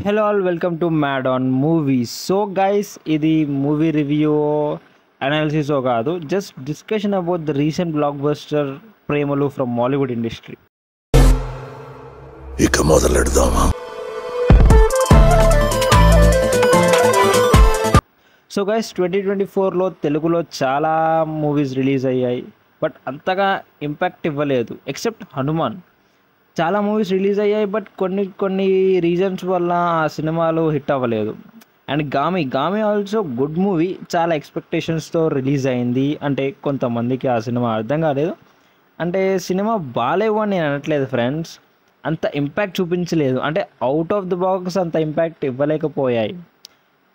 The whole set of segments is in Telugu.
Hello all, welcome to Mad on Movies. So guys, ఇది మూవీ రివ్యూ అనాలిసిస్ కాదు, just discussion about the recent block buster ప్రేమలు ఫ్రమ్ మాలీవుడ్ ఇండస్ట్రీ. ఇక మొదలెడదామా? సో గైస్, 2024లో తెలుగులో చాలా మూవీస్ రిలీజ్ అయ్యాయి, బట్ అంతగా ఇంపాక్ట్ ఇవ్వలేదు ఎక్సెప్ట్ హనుమాన్. చాలా మూవీస్ రిలీజ్ అయ్యాయి, బట్ కొన్ని రీజన్స్ వల్ల ఆ సినిమాలు హిట్ అవ్వలేదు. And Gaami also good movie, చాలా ఎక్స్పెక్టేషన్స్తో రిలీజ్ అయింది. అంటే కొంతమందికి ఆ సినిమా అర్థం కాలేదు. అంటే సినిమా బాగాలేవు అని నేను అనట్లేదు ఫ్రెండ్స్, అంత ఇంపాక్ట్ చూపించలేదు. అంటే అవుట్ ఆఫ్ ద బాక్స్ అంత ఇంపాక్ట్ ఇవ్వలేకపోయాయి.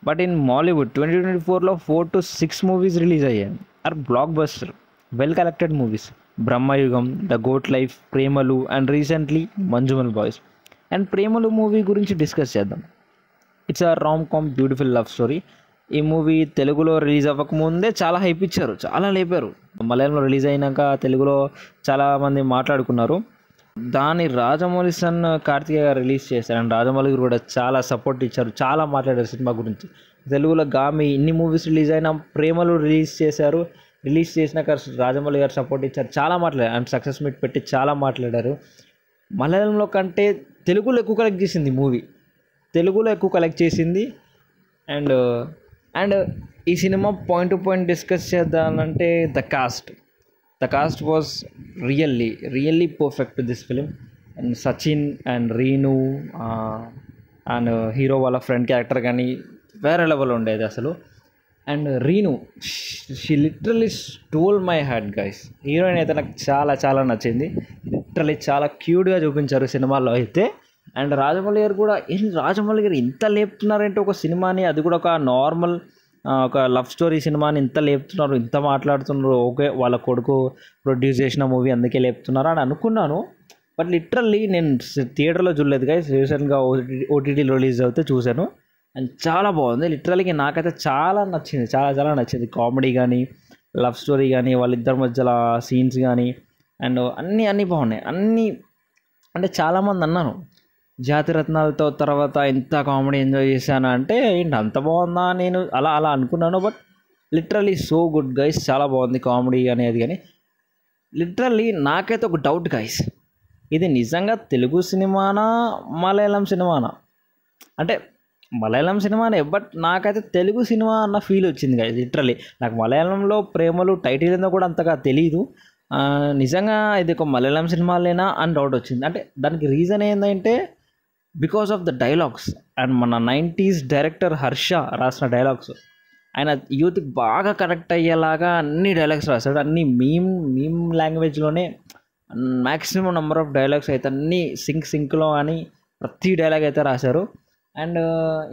బట్ ఇన్ మాలీవుడ్ 2024లో 4 to 6 మూవీస్ రిలీజ్ అయ్యాయి, or blockbuster, well collected movies. Bramayugam, the goat life, Premalu, and recently Manjummel boys. And Premalu movie గురించి డిస్కస్ చేద్దాం. It's a rom com beautiful love story. ఈ మూవీ తెలుగులో రిలీజ్ అవ్వకముందే చాలా హైప్ ఇచ్చారు, చాలా లేపారు. మలయాళంలో రిలీజ్ అయినాక తెలుగులో చాలామంది మాట్లాడుకున్నారు. దాని రాజమౌళి సన్ కార్తికేయ గారు రిలీజ్ చేశారు, అండ్ రాజమౌళి కూడా చాలా సపోర్ట్ ఇచ్చారు, చాలా మాట్లాడారు సినిమా గురించి. తెలుగులో గామి ఇన్ని మూవీస్ రిలీజ్ అయినా ప్రేమలు రిలీజ్ చేశారు. రిలీజ్ చేసినాక రాజమౌళి గారు సపోర్ట్ ఇచ్చారు, చాలా మాట్లాడారు. అండ్ సక్సెస్ మీట్ పెట్టి చాలా మాట్లాడారు. మలయాళంలో కంటే తెలుగులో ఎక్కువ కలెక్ట్ చేసింది మూవీ, తెలుగులో ఎక్కువ కలెక్ట్ చేసింది. అండ్ ఈ cinema point to point discuss చేద్దామంటే the cast was really perfect this film. And Sachin and Reenu and hero వాళ్ళ ఫ్రెండ్ క్యారెక్టర్ కానీ వేరే లెవెల్ ఉండేది అసలు. And Reenu, she literally stole my heart guys. Heroine అయితే నాకు చాలా నచ్చింది. లిటరలీ చాలా క్యూట్గా చూపించారు సినిమాలో అయితే. అండ్ రాజమౌళి గారు ఇంత లేపుతున్నారంటే ఒక సినిమాని, అది కూడా ఒక నార్మల్ ఒక లవ్ స్టోరీ సినిమాని ఇంత లేపుతున్నారు, ఇంత మాట్లాడుతున్నారు. ఓకే, వాళ్ళ కొడుకు ప్రొడ్యూస్ చేసిన మూవీ అందుకే లేపుతున్నారు అని అనుకున్నాను. బట్ లిటరల్లీ నేను థియేటర్లో చూడలేదు గైస్, రీసెంట్గా ఓటీటీలో రిలీజ్ అవుతే చూశాను. అండ్ చాలా బాగుంది. లిటరల్గా నాకైతే చాలా నచ్చింది. కామెడీ కానీ, లవ్ స్టోరీ కానీ, వాళ్ళిద్దరి మధ్యలో సీన్స్ కానీ, అండ్ అన్నీ బాగున్నాయి. అంటే చాలామంది అన్నాను, జాతిరత్నాలతో తర్వాత ఇంత కామెడీ ఎంజాయ్ చేశాను అంటే ఏంటి అంత బాగుందా, నేను అలా అనుకున్నాను. But literally so good guys, చాలా బాగుంది కామెడీ అనేది. కానీ లిటరల్లీ నాకైతే ఒక డౌట్ గైస్, ఇది నిజంగా తెలుగు సినిమానా మలయాళం సినిమానా? అంటే మలయాళం సినిమానే, బట్ నాకైతే తెలుగు సినిమా అన్న ఫీల్ వచ్చింది కదా. లిటరలీ నాకు మలయాళంలో ప్రేమలు టైటిల్ ఏందో కూడా అంతగా తెలీదు. నిజంగా ఇది ఒక మలయాళం సినిమాలేనా అని డౌట్ వచ్చింది. అంటే దానికి రీజన్ ఏంటంటే because of the dialogues. And మన 90s డైరెక్టర్ హర్ష రాసిన డైలాగ్స్, ఆయన యూత్కి బాగా కనెక్ట్ అయ్యేలాగా అన్ని డైలాగ్స్ రాశాడు. అన్ని మీమ్ లాంగ్వేజ్లోనే మ్యాక్సిమం నెంబర్ ఆఫ్ డైలాగ్స్ అయితే అన్నీ సింక్లో అని ప్రతి డైలాగ్ అయితే రాశారు. అండ్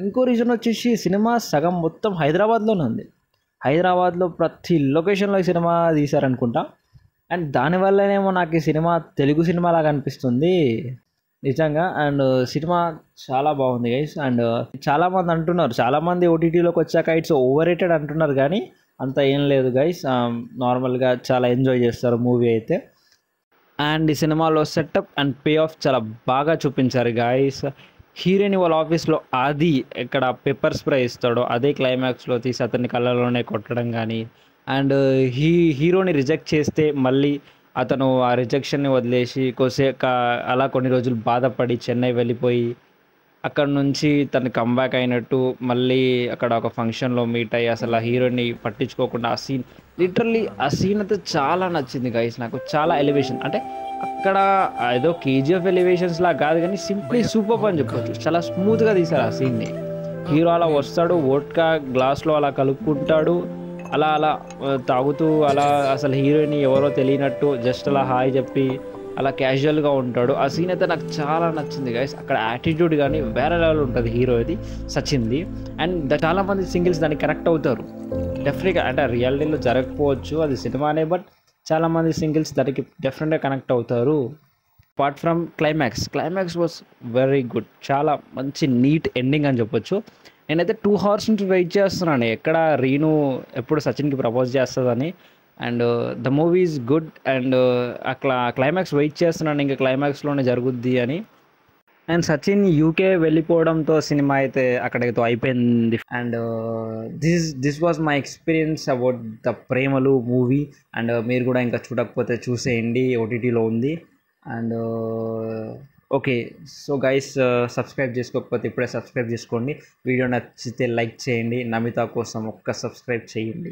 ఇంకో రీజన్ వచ్చేసి సినిమా సగం మొత్తం హైదరాబాద్లోనే ఉంది. హైదరాబాద్లో ప్రతి లొకేషన్లో ఈ సినిమా తీశారనుకుంటా. అండ్ దానివల్లనేమో నాకు ఈ సినిమా తెలుగు సినిమా లాగా అనిపిస్తుంది నిజంగా. అండ్ సినిమా చాలా బాగుంది గైస్. అండ్ చాలామంది ఓటీటీలోకి వచ్చాక ఇట్స్ ఓవర్ రేటెడ్ అంటున్నారు, కానీ అంత ఏం లేదు గైస్. నార్మల్గా చాలా ఎంజాయ్ చేస్తారు మూవీ అయితే. అండ్ ఈ సినిమాలో సెటప్ అండ్ పే ఆఫ్ చాలా బాగా చూపించారు గైస్. హీరోయిన్ వాళ్ళ ఆఫీస్లో ఆది ఎక్కడ పెప్పర్ స్ప్రే ఇస్తాడో అదే క్లైమాక్స్లో తీసి అతన్ని కళ్ళలోనే కొట్టడం కానీ, అండ్ హీరోని రిజెక్ట్ చేస్తే మళ్ళీ అతను ఆ రిజెక్షన్ని వదిలేసి అలా కొన్ని రోజులు బాధపడి చెన్నై వెళ్ళిపోయి అక్కడ నుంచి తను కంబ్యాక్ అయినట్టు మళ్ళీ అక్కడ ఒక ఫంక్షన్లో మీట్ అయ్యి అసలు ఆ హీరోని పట్టించుకోకుండా ఆ సీన్, లిటరల్లీ ఆ సీన్ అయితే చాలా నచ్చింది గైస్ నాకు. చాలా ఎలివేషన్, అంటే అక్కడ ఏదో కేజీఎఫ్ ఎలివేషన్స్ లా కాదు కానీ సింప్లీ సూపర్ అని చెప్పొచ్చు. చాలా స్మూత్గా తీశారు ఆ సీన్ని. హీరో అలా వస్తాడు, వోడ్కా గ్లాస్లో అలా కలుపుకుంటాడు, అలా తాగుతూ అలా అసలు హీరోయిన్ ఎవరో తెలియనట్టు జస్ట్ అలా హాయ్ చెప్పి అలా క్యాజువల్గా ఉంటాడు. ఆ సీన్ అయితే నాకు చాలా నచ్చింది గైస్. అక్కడ యాటిట్యూడ్ కానీ వేరే లెవెల్ ఉంటుంది హీరోది, సచిన్ది. అండ్ చాలామంది సింగిల్స్ దానికి కనెక్ట్ అవుతారు డెఫినెట్గా. అంటే రియాలిటీలో జరగకపోవచ్చు, అది సినిమానే, బట్ చాలామంది సింగిల్స్ దానికి డెఫినెట్గా కనెక్ట్ అవుతారు. Apart from climax was very good, చాలా మంచి నీట్ ఎండింగ్ అని చెప్పొచ్చు. నేనైతే 2 hours నుంచి వెయిట్ చేస్తున్నాను ఎక్కడ రీను ఎప్పుడు సచిన్కి ప్రపోజ్ చేస్తుందని. And the movie is good. And అట్లా క్లైమాక్స్ వెయిట్ చేస్తున్నాను, ఇంకా క్లైమాక్స్లోనే జరుగుద్ది అని. అండ్ సచిన్ యూకే వెళ్ళిపోవడంతో సినిమా అయితే అక్కడితో అయిపోయింది. And this was my experience about the ప్రేమలు మూవీ. అండ్ మీరు కూడా ఇంకా చూడకపోతే చూసేయండి, ఓటీటీలో ఉంది. And okay, so guys, subscribe చేసుకోకపోతే ఇప్పుడే సబ్స్క్రైబ్ చేసుకోండి. వీడియో నచ్చితే లైక్ చేయండి. నమిత కోసం ఒక్క సబ్స్క్రైబ్ చేయండి.